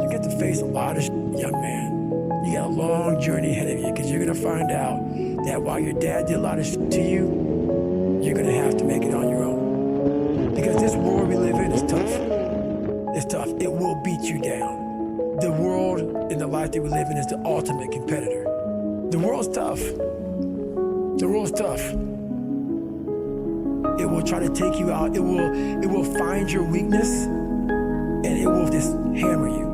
get to face a lot of young man. You got a long journey ahead of you because you're going to find out that while your dad did a lot of to you, you're going to have to make it on your own. Because this world we live in is tough. It's tough. It will beat you down. The world and the life that we live in is the ultimate competitor. The world's tough. The world's tough. It will try to take you out. It will find your weakness and it will just hammer you.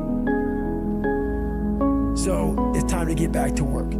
So it's time to get back to work.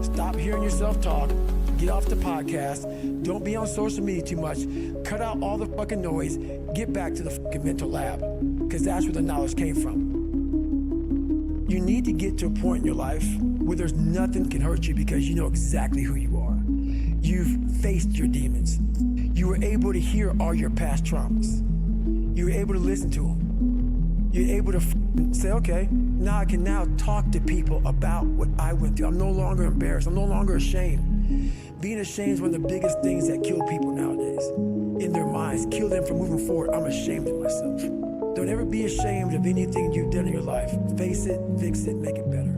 Stop hearing yourself talk. Get off the podcast. Don't be on social media too much. Cut out all the fucking noise. Get back to the fucking mental lab, because that's where the knowledge came from. You need to get to a point in your life where there's nothing can hurt you because you know exactly who you are. You've faced your demons. You were able to hear all your past traumas. You were able to listen to them. You're able to say, okay, now I can now talk to people about what I went through. I'm no longer embarrassed. I'm no longer ashamed. Being ashamed is one of the biggest things that kill people nowadays. In their minds, kill them from moving forward. I'm ashamed of myself. Don't ever be ashamed of anything you've done in your life. Face it, fix it, make it better.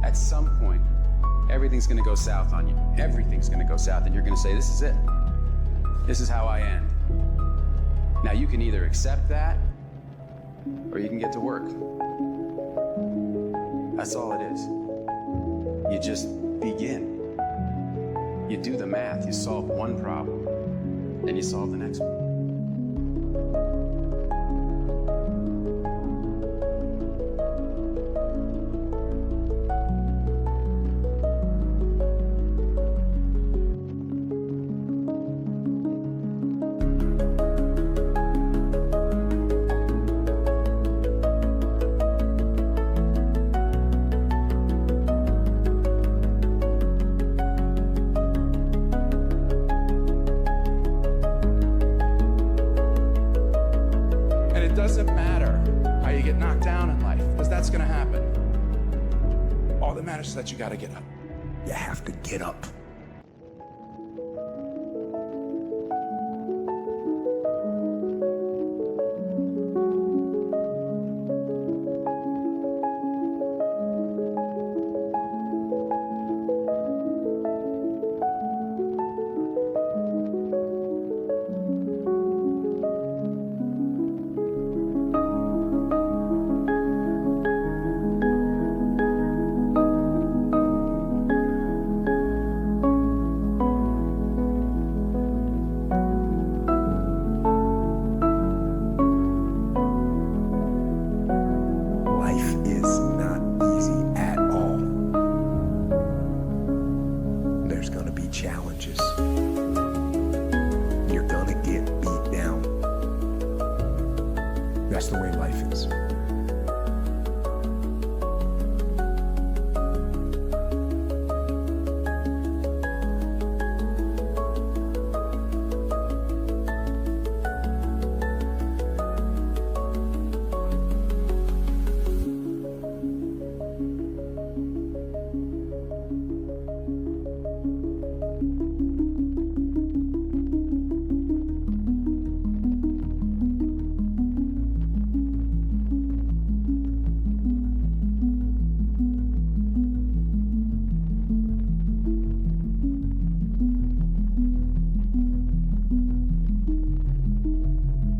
At some point, everything's gonna go south on you. Everything's gonna go south, and you're gonna say, this is it. This is how I end. Now you can either accept that, or you can get to work. That's all it is. You just begin. You do the math, you solve one problem, and you solve the next one. It doesn't matter how you get knocked down in life, because that's gonna happen. All that matters is that you gotta get up. You have to get up. Challenges. You're gonna get beat down. That's the way life is.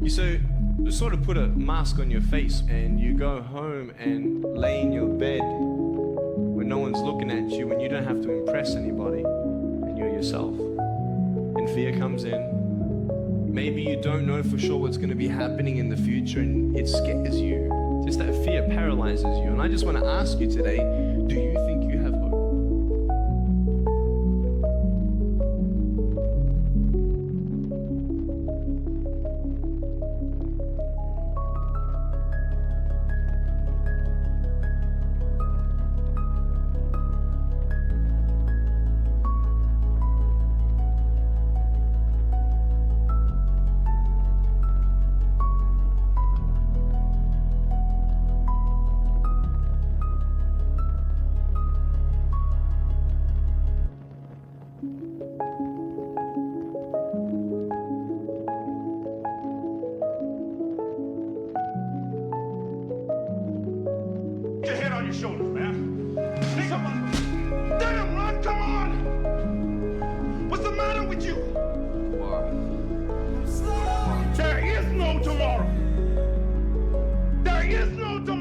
You say, Just sort of put a mask on your face and you go home and lay in your bed when no one's looking at you, when you don't have to impress anybody, and you're yourself. And fear comes in. Maybe you don't know for sure what's going to be happening in the future and it scares you. Just that fear paralyzes you. And I just want to ask you today, do you think you have hope? Get your head on your shoulders, man. Think about it. Damn, Ron, come on! What's the matter with you? There is no tomorrow. There is no tomorrow.